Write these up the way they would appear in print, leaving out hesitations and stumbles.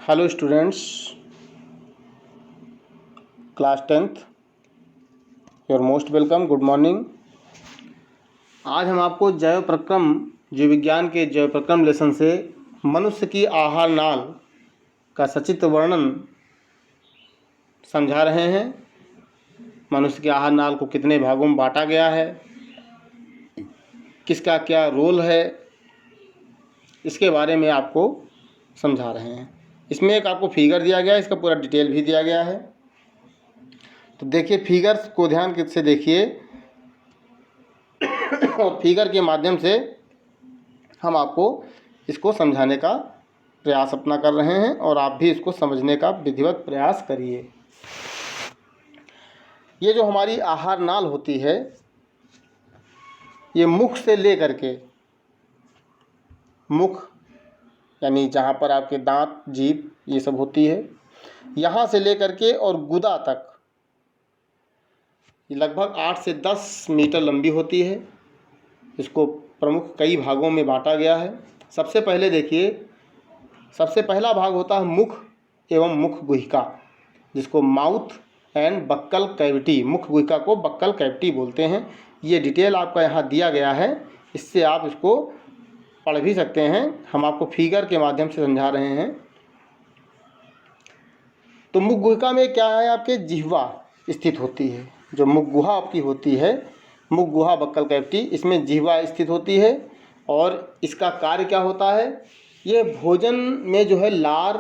Hello students, class 10th, your most welcome. Good morning. आज हम आपको जैव प्रक्रम जीव विज्ञान के जैव प्रक्रम लेसन से मनुष्य की आहार नाल का सचित्र वर्णन समझा रहे हैं। मनुष्य की आहार नाल को कितने भागों में बांटा गया है, किसका क्या रोल है, इसके बारे में आपको समझा रहे हैं। इसमें एक आपको फिगर दिया गया है, इसका पूरा डिटेल भी दिया गया है। तो देखिए, फिगर्स को ध्यान से देखिए और फिगर के माध्यम से हम आपको इसको समझाने का प्रयास अपना कर रहे हैं और आप भी इसको समझने का विधिवत प्रयास करिए। ये जो हमारी आहार नाल होती है, ये मुख से लेकर के, मुख यानी जहाँ पर आपके दांत, जीभ ये सब होती है, यहाँ से लेकर के और गुदा तक लगभग 8 से 10 मीटर लंबी होती है। इसको प्रमुख कई भागों में बांटा गया है। सबसे पहले देखिए, सबसे पहला भाग होता है मुख एवं मुख गुहिका, जिसको माउथ एंड बक्कल कैविटी, मुख गुहिका को बक्कल कैविटी बोलते हैं। ये डिटेल आपका यहाँ दिया गया है, इससे आप इसको पढ़ भी सकते हैं। हम आपको फिगर के माध्यम से समझा रहे हैं। तो मुख गुहिका में क्या है, आपके जिह्वा स्थित होती है। जो मुख गुहा आपकी होती है, मुख गुहा बक्कल कैविटी, इसमें जिह्वा स्थित होती है। और इसका कार्य क्या होता है, ये भोजन में जो है लार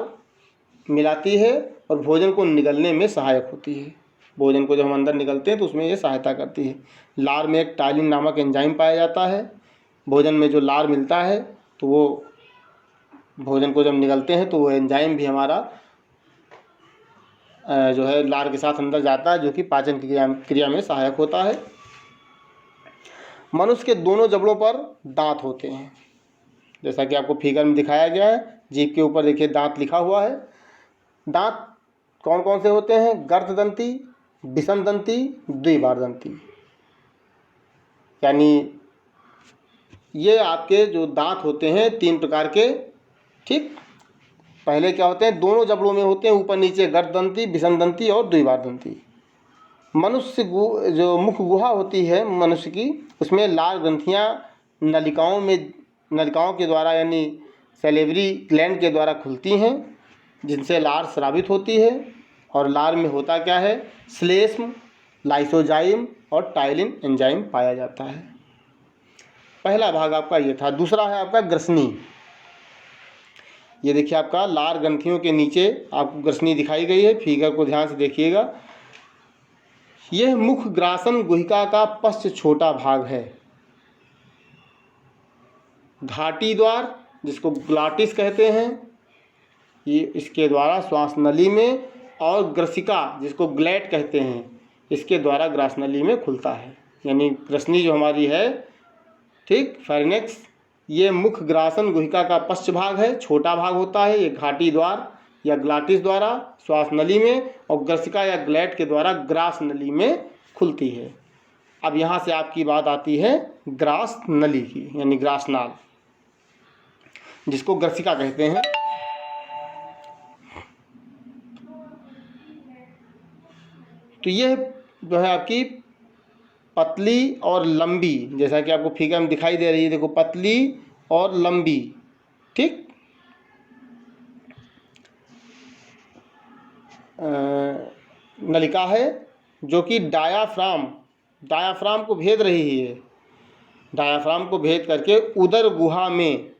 मिलाती है और भोजन को निगलने में सहायक होती है। भोजन को जब हम अंदर निगलते हैं तो उसमें ये सहायता करती है। लार में एक टाइलिन नामक एंजाइम पाया जाता है। भोजन में जो लार मिलता है तो वो भोजन को जब निगलते हैं तो वो एंजाइम भी हमारा जो है लार के साथ अंदर जाता है, जो कि पाचन क्रिया में सहायक होता है। मनुष्य के दोनों जबड़ों पर दांत होते हैं, जैसा कि आपको फिगर में दिखाया गया है। जीभ के ऊपर देखिए दांत लिखा हुआ है। दांत कौन कौन से होते हैं, गर्तदंती, विषमदंती, द्विबारदंती। यानी ये आपके जो दांत होते हैं 3 प्रकार के, ठीक। पहले क्या होते हैं, दोनों जबड़ों में होते हैं, ऊपर नीचे गर्तदंती, विषमदंती और द्विबारदंती। मनुष्य जो मुख गुहा होती है मनुष्य की, उसमें लार ग्रंथियाँ नलिकाओं के द्वारा यानी सैलिवरी ग्लैंड के द्वारा खुलती हैं, जिनसे लार स्रावित होती है। और लार में होता क्या है, श्लेष्म, लाइसोजाइम और टाइलिन एंजाइम पाया जाता है। पहला भाग आपका ये था। दूसरा है आपका ग्रसनी। ये देखिए, आपका लार ग्रंथियों के नीचे आपको ग्रसनी दिखाई गई है। फिगर को ध्यान से देखिएगा। यह मुख ग्रासन गुहिका का पश्च छोटा भाग है। घाटी द्वार, जिसको ग्लाटिस कहते हैं, ये इसके द्वारा श्वास नली में, और ग्रसिका, जिसको ग्लैट कहते हैं, इसके द्वारा ग्रास नली में खुलता है। यानी ग्रसनी जो हमारी है, ठीक, फेरिनेक्स, ये मुख ग्रासन गुहिका का पश्च भाग है, छोटा भाग होता है। ये घाटी द्वार या ग्लाटिस द्वारा श्वास नली में और ग्रसिका या ग्लैट के द्वारा ग्रास नली में खुलती है। अब यहाँ से आपकी बात आती है ग्रास नली की, यानी ग्रास नाल, जिसको ग्रसिका कहते हैं। तो यह जो है आपकी पतली और लंबी, जैसा कि आपको फिगर में दिखाई दे रही है, देखो, पतली और लंबी, ठीक, नलिका है, जो कि डायाफ्राम को भेद रही है। डायाफ्राम को भेद करके उदर गुहा में,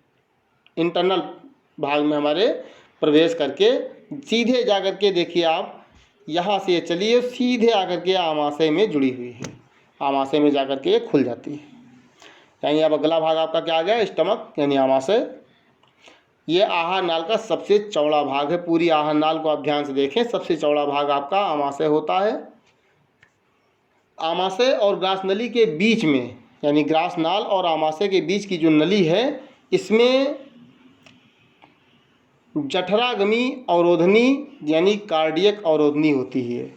इंटरनल भाग में हमारे प्रवेश करके सीधे जाकर के, देखिए आप, यहाँ से चलिए सीधे आकर के आमाशय में जुड़ी हुई है। आमाशय में जाकर के ये खुल जाती है। यानी अब अगला भाग आपका क्या आ गया, स्टमक यानी आमाशय। ये आहार नाल का सबसे चौड़ा भाग है। पूरी आहार नाल को आप ध्यान से देखें, सबसे चौड़ा भाग आपका आमाशय होता है। आमाशय और ग्रास नली के बीच में, यानी ग्रास नाल और आमाशय के बीच की जो नली है, इसमें जठरागमी अवरोधनी यानी कार्डियक अवरोधनी होती है,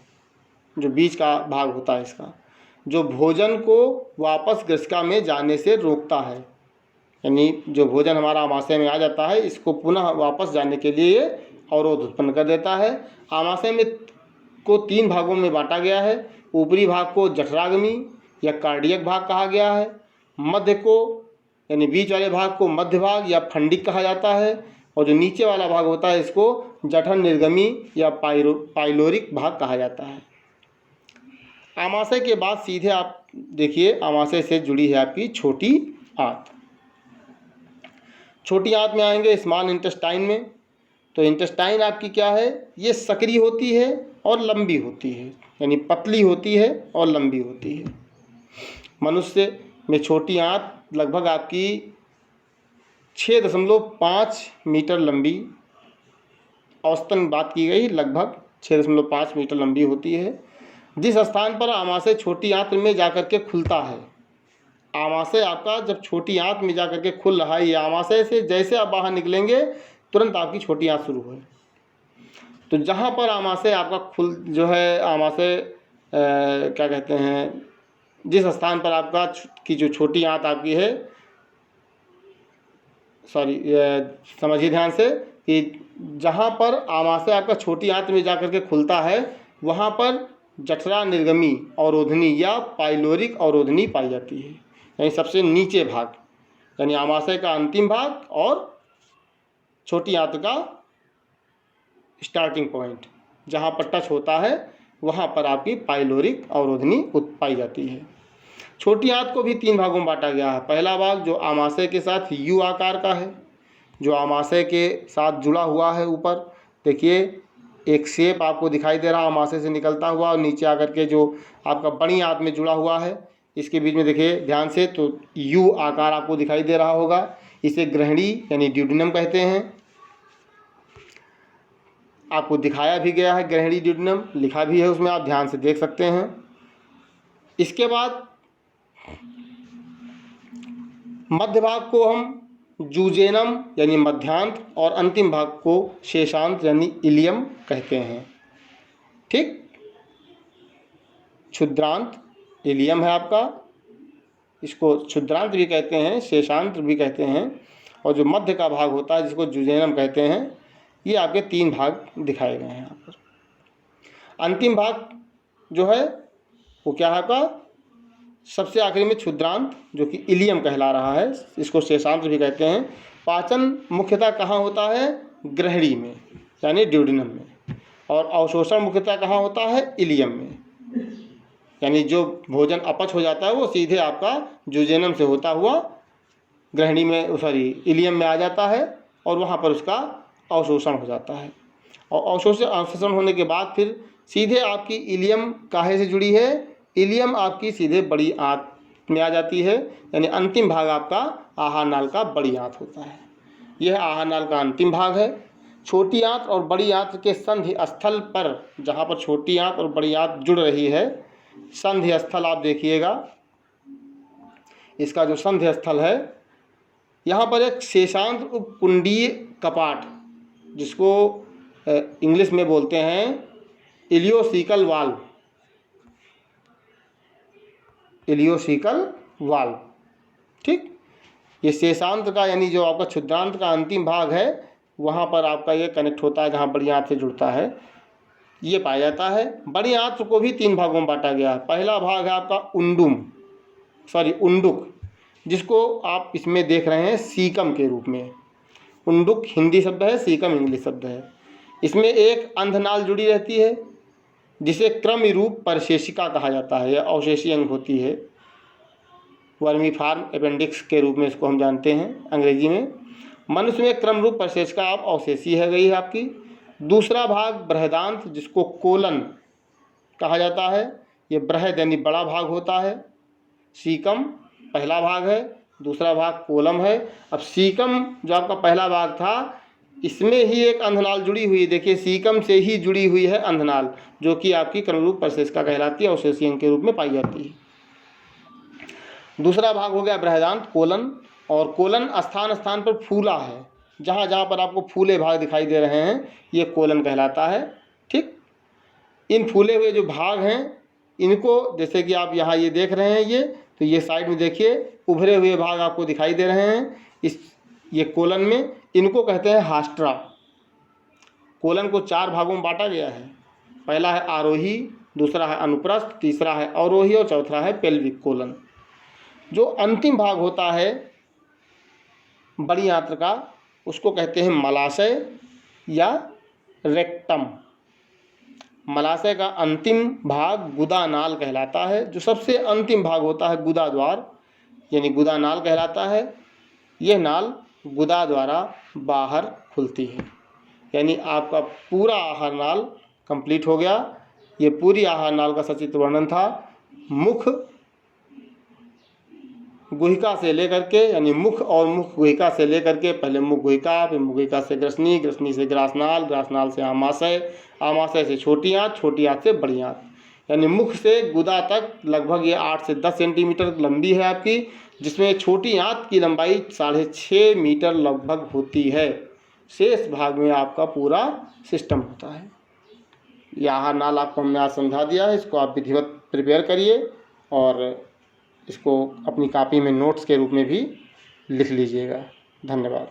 जो बीच का भाग होता है इसका, जो भोजन को वापस ग्रसिका में जाने से रोकता है। यानी जो भोजन हमारा आमाशय में आ जाता है, इसको पुनः वापस जाने के लिए अवरोध उत्पन्न कर देता है। आमाशय में को 3 भागों में बांटा गया है। ऊपरी भाग को जठराग्नि या कार्डियक भाग कहा गया है। मध्य को यानी बीच वाले भाग को मध्य भाग या फंडिक कहा जाता है, और जो नीचे वाला भाग होता है इसको जठर निर्गमी या पाइलोरिक भाग कहा जाता है। आमाशय के बाद सीधे आप देखिए आमाशय से जुड़ी है आपकी छोटी आंत। छोटी आंत में आएंगे स्मॉल इंटेस्टाइन में। तो इंटेस्टाइन आपकी क्या है, ये सक्रिय होती है और लंबी होती है, यानी पतली होती है और लंबी होती है। मनुष्य में छोटी आंत लगभग आपकी 6.5 मीटर लंबी, औसतन बात की गई, लगभग 6.5 मीटर लंबी होती है। जिस स्थान पर आमाशय छोटी आंत में जाकर के खुलता है, आमाशय आपका जब छोटी आंत में जाकर के खुल रहा है, ये आमाशय से जैसे आप बाहर निकलेंगे तुरंत आपकी छोटी आंत शुरू है। तो जहाँ पर आमाशय आपका खुल जो है आमाशय क्या कहते हैं, जिस स्थान पर आपका की जो छोटी आंत आपकी है, सॉरी समझिए ध्यान से कि जहाँ पर आमाशय आपका छोटी आंत में जाकर के खुलता है वहाँ पर जठरा निर्गमी अवरोधनी या पाइलोरिक अवरोधनी पाई जाती है, यानी सबसे नीचे भाग, यानी आमाशय का अंतिम भाग और छोटी आंत का स्टार्टिंग पॉइंट जहाँ पर टच होता है वहाँ पर आपकी पाइलोरिक अवरोधनी पाई जाती है। छोटी आंत को भी 3 भागों में बांटा गया है। पहला भाग जो आमाशय के साथ यू आकार का है, जो आमाशय के साथ जुड़ा हुआ है। ऊपर देखिए एक शेप आपको दिखाई दे रहा है आमाशय से निकलता हुआ, और नीचे आकर के जो आपका बड़ी आंत में जुड़ा हुआ है, इसके बीच में देखिए ध्यान से तो यू आकार आपको दिखाई दे रहा होगा। इसे ग्रहणी यानी ड्यूडेनम कहते हैं। आपको दिखाया भी गया है ग्रहणी ड्यूडेनम, लिखा भी है उसमें, आप ध्यान से देख सकते हैं। इसके बाद मध्य भाग को हम जूजेनम यानी मध्यांत और अंतिम भाग को शेषांत यानी इलियम कहते हैं। ठीक, क्षुद्रांत इलियम है आपका, इसको क्षुद्रांत भी कहते हैं, शेषांत भी कहते हैं, और जो मध्य का भाग होता है जिसको जूजेनम कहते हैं, ये आपके 3 भाग दिखाए गए हैं यहाँ पर। अंतिम भाग जो है वो क्या है आपका, सबसे आखिरी में क्षुद्रांत जो कि इलियम कहला रहा है, इसको शेषांत भी कहते हैं। पाचन मुख्यतः कहाँ होता है, ग्रहणी में यानी ड्यूडेनम में, और अवशोषण मुख्यतः कहाँ होता है, इलियम में, यानी जो भोजन अपच हो जाता है वो सीधे आपका जूजेनम से होता हुआ ग्रहणी में सॉरी इलियम में आ जाता है, और वहाँ पर उसका अवशोषण हो जाता है। और अवशोषण होने के बाद फिर सीधे आपकी इलियम काहे से जुड़ी है, इलियम आपकी सीधे बड़ी आंत में आ जाती है, यानी अंतिम भाग आपका आहार नाल का बड़ी आंत होता है। यह आहार नाल का अंतिम भाग है। छोटी आंत और बड़ी आंत के संधि स्थल पर, जहाँ पर छोटी आंत और बड़ी आंत जुड़ रही है, संधि स्थल आप देखिएगा, इसका जो संधि स्थल है यहाँ पर एक शेषांत उपकुंडीय कपाट, जिसको इंग्लिश में बोलते हैं इलियोसिकल वाल्व, इलियोसिकल वाल्व। ठीक, ये शेषांत का यानी जो आपका क्षुद्रांत का अंतिम भाग है वहाँ पर आपका ये कनेक्ट होता है, जहाँ बड़ी आंत से जुड़ता है, ये पाया जाता है। बड़ी आंत को भी 3 भागों में बांटा गया है। पहला भाग है आपका उंडुक, जिसको आप इसमें देख रहे हैं सीकम के रूप में। उंडुक हिंदी शब्द है, सीकम इंग्लिश शब्द है। इसमें एक अंधनाल जुड़ी रहती है जिसे क्रमरूप परिशेषिका कहा जाता है, या अवशेषी अंग होती है, वर्मीफार्म अपेंडिक्स के रूप में इसको हम जानते हैं अंग्रेजी में। मनुष्य में क्रमरूप परिशेषिका आप अवशेषी है गई है आपकी। दूसरा भाग बृहदांत, जिसको कोलन कहा जाता है, ये बृहद यानी बड़ा भाग होता है। सीकम पहला भाग है, दूसरा भाग कोलम है। अब सीकम जो आपका पहला भाग था, इसमें ही एक अंधनाल जुड़ी हुई है, देखिए सीकम से ही जुड़ी हुई है अंधनाल, जो कि आपकी क्रमरूप परिशेषिका कहलाती है, अवशेषी अंग के रूप में पाई जाती है। दूसरा भाग हो गया बृहदांत कोलन, और कोलन स्थान स्थान पर फूला है, जहाँ जहाँ पर आपको फूले भाग दिखाई दे रहे हैं ये कोलन कहलाता है। ठीक, इन फूले हुए जो भाग हैं इनको, जैसे कि आप यहाँ ये देख रहे हैं, तो ये साइड में देखिए उभरे हुए भाग आपको दिखाई दे रहे हैं ये कोलन में, इनको कहते हैं हास्ट्रा। कोलन को 4 भागों में बांटा गया है। पहला है आरोही, दूसरा है अनुप्रस्थ, तीसरा है अवरोही और चौथा है पेल्विक कोलन। जो अंतिम भाग होता है बड़ी आंत्र का, उसको कहते हैं मलाशय या रेक्टम। मलाशय का अंतिम भाग गुदा नाल कहलाता है। जो सबसे अंतिम भाग होता है गुदा द्वार यानी गुदा नाल कहलाता है। यह नाल गुदा द्वारा बाहर खुलती है। यानी आपका पूरा आहार नाल कंप्लीट हो गया। ये पूरी आहार नाल का सचित्र वर्णन था। मुख गुहिका से लेकर के, यानी मुख और मुख गुहिका से लेकर के, पहले मुख गुहिका, फिर मुख गुहिका से ग्रसनी, ग्रसनी से ग्रासनाल, ग्रासनाल से आमाशय, आमाशय से छोटी आंत, छोटी आंत से बड़ी आंत। यानी मुख से गुदा तक लगभग ये 8 से 10 सेंटीमीटर लंबी है आपकी, जिसमें छोटी आंत की लंबाई 6.5 मीटर लगभग होती है। शेष भाग में आपका पूरा सिस्टम होता है। यह आहार नाल आपको हमने आज समझा दिया है। इसको आप विधिवत प्रिपेयर करिए और इसको अपनी कॉपी में नोट्स के रूप में भी लिख लीजिएगा। धन्यवाद।